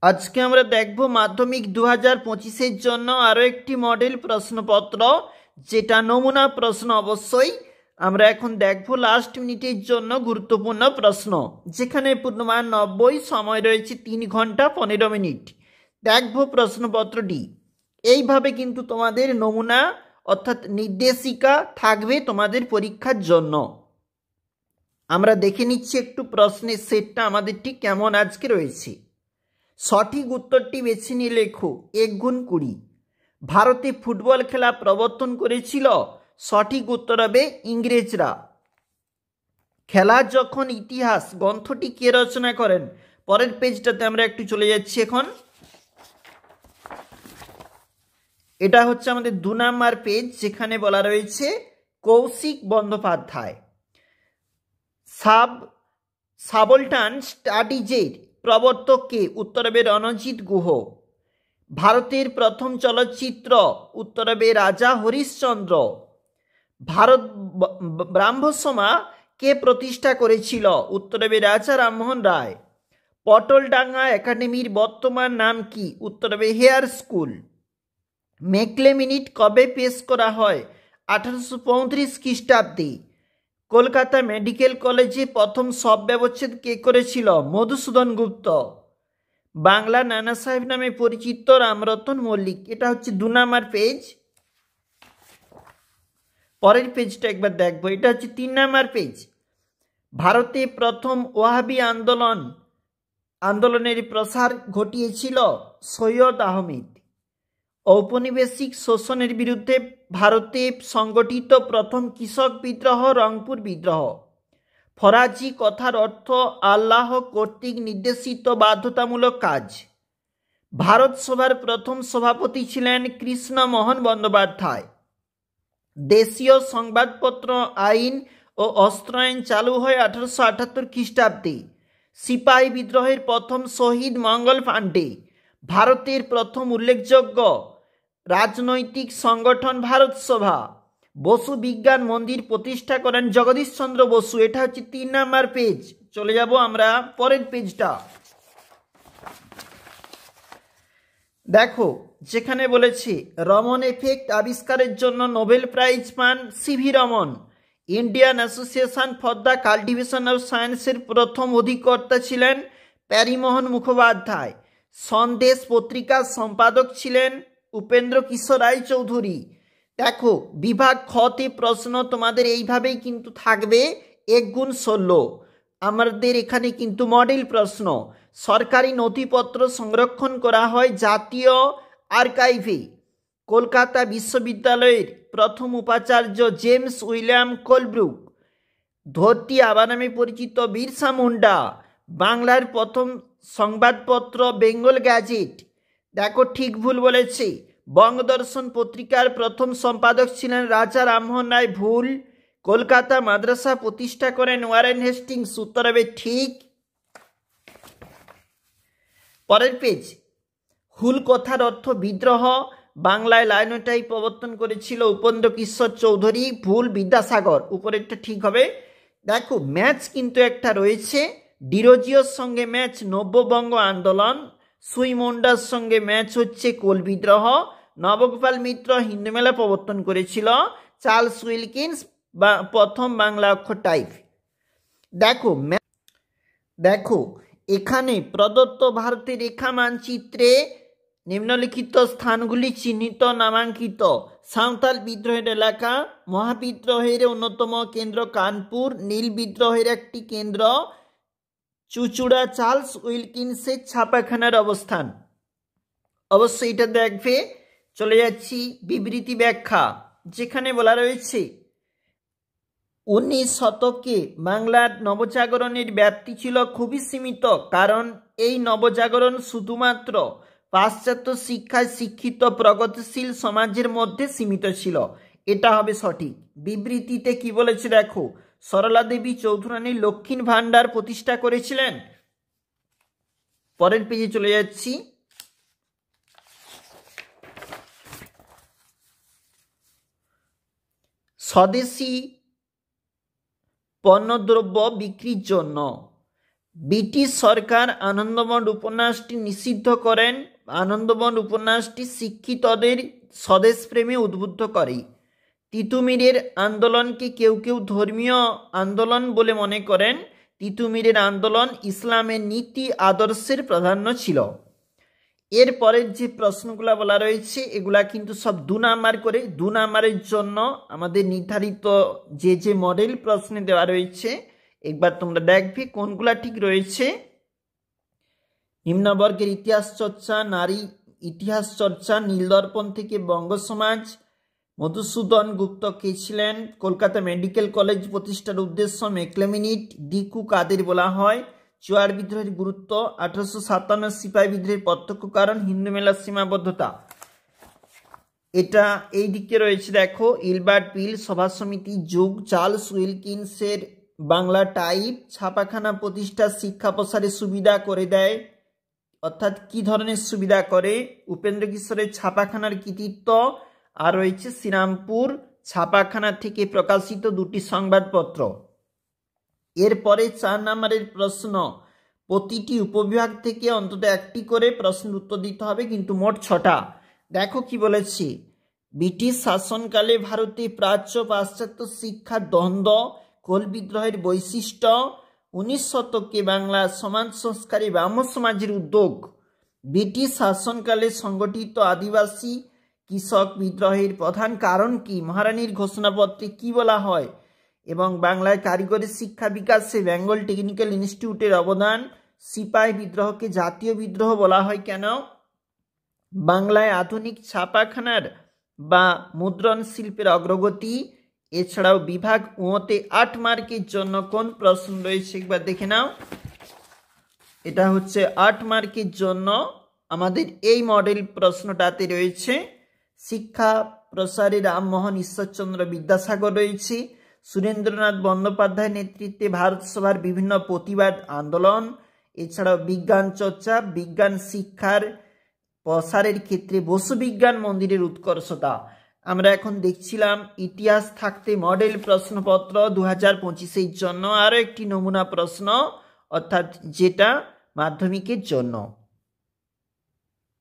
আজকে আমরা দেখব মাধ্যমিক 2025-এর জন্য আরও একটি মডেল প্রশ্নপত্র, যেটা নমুনা প্রশ্ন। অবশ্যই আমরা এখন দেখব লাস্ট মিনিটের জন্য গুরুত্বপূর্ণ প্রশ্ন, যেখানে পূর্ণমান 90, সময় রয়েছে 3 ঘন্টা 15 মিনিট। দেখব প্রশ্নপত্রটি। এইভাবে কিন্তু তোমাদের নমুনা অর্থাৎ নির্দেশিকা থাকবে তোমাদের পরীক্ষার জন্য। আমরা দেখে নিচ্ছি একটু প্রশ্নের সেটটা আমাদের ঠিক কেমন আজকে রয়েছে। সঠিক উত্তরটি বেছে নিয়ে লেখো 1 গুণ 20। ভারতে ফুটবল খেলা প্রবর্তন করেছিল? সঠিক উত্তর হবে ইংরেজরা। খেলা যখন ইতিহাস গ্রন্থটি কে রচনা করেন? পরের পেজটাতে আমরা একটু চলে যাচ্ছি এখন। এটা হচ্ছে আমাদের 2 নম্বর পেজ, যেখানে বলা রয়েছে কৌশিক বন্দ্যোপাধ্যায়। সাবলটান স্টাডিজের প্রবর্তক কে? উত্তর হবে রণজিৎ গুহ। ভারতের প্রথম চলচ্চিত্র? উত্তর হবে রাজা হরিশ্চন্দ্র। ভারত ব্রাহ্মসভা কে প্রতিষ্ঠা করেছিল? উত্তর হবে রাজা রামমোহন রায়। পটলডাঙ্গা একাডেমির বর্তমান নাম কি? উত্তর হবে হেয়ার স্কুল। মেকলে মিনিট কবে পেশ করা হয়? 1835 খ্রিস্টাব্দে। কলকাতা মেডিকেল কলেজে প্রথম শব ব্যবচ্ছেদ কে করেছিল? মধুসূদন গুপ্ত। বাংলা নানা সাহেব নামে পরিচিত রামরতন মল্লিক। এটা হচ্ছে 2 নম্বর পেজ। পরের পেজটা একবার দেখবো, এটা হচ্ছে 3 নম্বর পেজ। ভারতে প্রথম ওয়াহাবি আন্দোলনের প্রসার ঘটিয়েছিল সৈয়দ আহমেদ। ঔপনিবেশিক শোষণের বিরুদ্ধে ভারতে সংগঠিত প্রথম কৃষক বিদ্রোহ রংপুর বিদ্রোহ। ফরাজি কথার অর্থ আল্লাহ কর্তৃক নির্দেশিত বাধ্যতামূলক কাজ। ভারত সভার প্রথম সভাপতি ছিলেন কৃষ্ণমোহন বন্দ্যোপাধ্যায়। দেশীয় সংবাদপত্র আইন ও অস্ত্র আইন চালু হয় 1878 খ্রিস্টাব্দে। সিপাহী বিদ্রোহের প্রথম শহীদ মঙ্গল পাণ্ডে। ভারতের প্রথম উল্লেখযোগ্য রাজনৈতিক সংগঠন ভারত সভা। বসু বিজ্ঞান মন্দির প্রতিষ্ঠা করেন জগদীশচন্দ্র বসু। এটা হচ্ছে 3 নম্বর পেজ। চলে যাব আমরা পরের পেজটা। দেখো, যেখানে বলেছে রমন এফেক্ট আবিষ্কারের জন্য নোবেল প্রাইজ পান CV Raman. Indian association for the cultivation of সায়েন্সের প্রথম অধিকর্তা ছিলেন প্যারিমোহন মুখোপাধ্যায়। সন্দেশ পত্রিকার সম্পাদক ছিলেন উপেন্দ্র কিশোর রায় চৌধুরী। দেখো, বিভাগ খতে প্রশ্ন তোমাদের এইভাবেই কিন্তু থাকবে 1 গুণ 16। আমাদের এখানে কিন্তু মডেল প্রশ্ন। সরকারি নথিপত্র সংরক্ষণ করা হয় জাতীয় আর্কাইভে। কলকাতা বিশ্ববিদ্যালয়ের প্রথম উপাচার্য James William Colebrooke. Dharti Aba নামে পরিচিত বিরসা মুন্ডা। বাংলার প্রথম সংবাদপত্র বেঙ্গল গ্যাজেট। দেখো, ঠিক ভুল বলেছে। বঙ্গদর্শন পত্রিকার প্রথম সম্পাদক ছিলেন রাজা রামমোহন রায়। ভুল। কলকাতা মাদ্রাসা প্রতিষ্ঠা করেন ওয়ারেন হেস্টিংস। উত্তর হবে ঠিক। পরের পেজ। হুল কথার অর্থ বিদ্রোহ। বাংলায় লাইনোটাই প্রবর্তন করেছিল উপেন্দ্র কিশোর চৌধুরী। ভুল। বিদ্যাসাগর। উপরেরটা ঠিক হবে। দেখো, ম্যাচ কিন্তু একটা রয়েছে। ডিরোজিওর সঙ্গে ম্যাচ নব্যবঙ্গ আন্দোলন। সুইমন্ডার সঙ্গে ম্যাচ হচ্ছে কোল বিদ্রোহ। নবগোপাল মিত্র হিন্দু মেলা প্রবর্তন করেছিল। চার্লস উইলকিন্স প্রথম বাংলা অক্ষর টাইপ। দেখো, এখানে প্রদত্ত ভারতের রেখা মানচিত্রে নিম্নলিখিত স্থানগুলি চিহ্নিত নামাঙ্কিত। সাঁওতাল বিদ্রোহের এলাকা। মহাবিদ্রোহের অন্যতম কেন্দ্র কানপুর। নীল বিদ্রোহের একটি কেন্দ্র চুচুড়া। চার্লস উইলকিন্সের ছাপাখানার অবস্থান। অবশ্যই এটা দেখবে। চলে যাচ্ছি বিবৃতি ব্যাখ্যা, যেখানে বলা রয়েছে 19 শতকে বাংলার নবজাগরণের ব্যাপ্তি ছিল খুবই সীমিত, কারণ এই নবজাগরণ শুধুমাত্র পাশ্চাত্য শিক্ষায় শিক্ষিত প্রগতিশীল সমাজের মধ্যে সীমিত ছিল। এটা হবে সঠিক। বিবৃতিতে কি বলেছে দেখো, সরলা দেবী চৌধুরানী লক্ষ্মীর ভাণ্ডার প্রতিষ্ঠা করেছিলেন। পরের পেজে চলে যাচ্ছি। স্বদেশি পণ্যদ্রব্য বিক্রির জন্য ব্রিটিশ সরকার আনন্দবন উপন্যাসটি নিষিদ্ধ করেন। আনন্দবন উপন্যাসটি শিক্ষিতদের স্বদেশপ্রেমে উদ্বুদ্ধ করে। তিতুমিরের আন্দোলনকে কেউ কেউ ধর্মীয় আন্দোলন বলে মনে করেন। তিতুমিরের আন্দোলন ইসলামের নীতি আদর্শের প্রাধান্য ছিল। এরপরের যে প্রশ্নগুলো বলা রয়েছে এগুলা কিন্তু সব 2 নাম্বার করে। 2 নাম্বারের জন্য আমাদের নির্ধারিত যে মডেল প্রশ্নে দেওয়া রয়েছে একবার তোমরা দেখবে কোনগুলা ঠিক রয়েছে। নিম্নবর্গের ইতিহাস চর্চা, নারী ইতিহাস চর্চা, নীলদর্পণ থেকে বঙ্গ সমাজ, মধুসূদন গুপ্ত কে ছিলেন, কলকাতা মেডিকেল কলেজ প্রতিষ্ঠার উদ্দেশ্য, ম্যাকলেমিনিট, দিকু কাদের বলা হয়, চুয়ার বিদ্রোহের গুরুত্ব, 1857 সিপাহী বিদ্রোহের প্রত্যক্ষ কারণ, হিন্দু মেলার সীমাবদ্ধতা। এটা এই দিকে রয়েছে দেখো, ইলবার্ট পিল, সভা সমিতি যুগ, চার্লস উইলকিন্সের বাংলা টাইপ, ছাপাখানা প্রতিষ্ঠা শিক্ষা প্রসারে সুবিধা করে দেয়, অর্থাৎ কি ধরনের সুবিধা করে, উপেন্দ্র কিশোরের ছাপাখানার কৃতিত্ব, আর রয়েছে শ্রীরামপুর ছাপাখানা থেকে প্রকাশিত 2টি সংবাদপত্র। এরপরে 4 নম্বরের প্রশ্ন, প্রতিটি উপবিভাগ থেকে অন্তত 1টি করে প্রশ্নের উত্তর দিতে হবে, কিন্তু মোট 6টা। দেখো কি বলেছি, ব্রিটিশ শাসনকালে ভারতে প্রাচ্য পাশ্চাত্য শিক্ষার দ্বন্দ্ব, কোল বিদ্রোহের বৈশিষ্ট্য, 19 শতকে বাংলা সমাজ সংস্কারে ব্রাহ্ম সমাজের উদ্যোগ, ব্রিটিশ শাসনকালে সংগঠিত আদিবাসী কৃষক বিদ্রোহের প্রধান কারণ কি, মহারানীর ঘোষণাপত্রে কি বলা হয়, এবং বাংলায় কারিগরি শিক্ষা বিকাশে বেঙ্গল টেকনিক্যাল ইনস্টিটিউটের অবদান, সিপাহী বিদ্রোহকে জাতীয় বিদ্রোহ বলা হয় কেন, বাংলায় আধুনিক ছাপাখানার বা মুদ্রণ শিল্পের অগ্রগতি। এছাড়াও বিভাগ ওতে 8 মার্কের জন্য কোন প্রশ্ন রয়েছে একবার দেখে নাও। এটা হচ্ছে 8 মার্কের জন্য আমাদের এই মডেল প্রশ্নটাতে রয়েছে। শিক্ষা প্রসারে রামমোহন ঈশ্বরচন্দ্র বিদ্যাসাগর রয়েছে, সুরেন্দ্রনাথ বন্দ্যোপাধ্যায়ের নেতৃত্বে ভারত সভার বিভিন্ন প্রতিবাদ আন্দোলন, এছাড়াও বিজ্ঞান চর্চা, বিজ্ঞান শিক্ষার প্রসারের ক্ষেত্রে বসু বিজ্ঞান মন্দিরের উৎকর্ষতা। আমরা এখন দেখছিলাম ইতিহাস থাকতে মডেল প্রশ্নপত্র 2025-এর জন্য আরও একটি নমুনা প্রশ্ন, অর্থাৎ যেটা মাধ্যমিকের জন্য।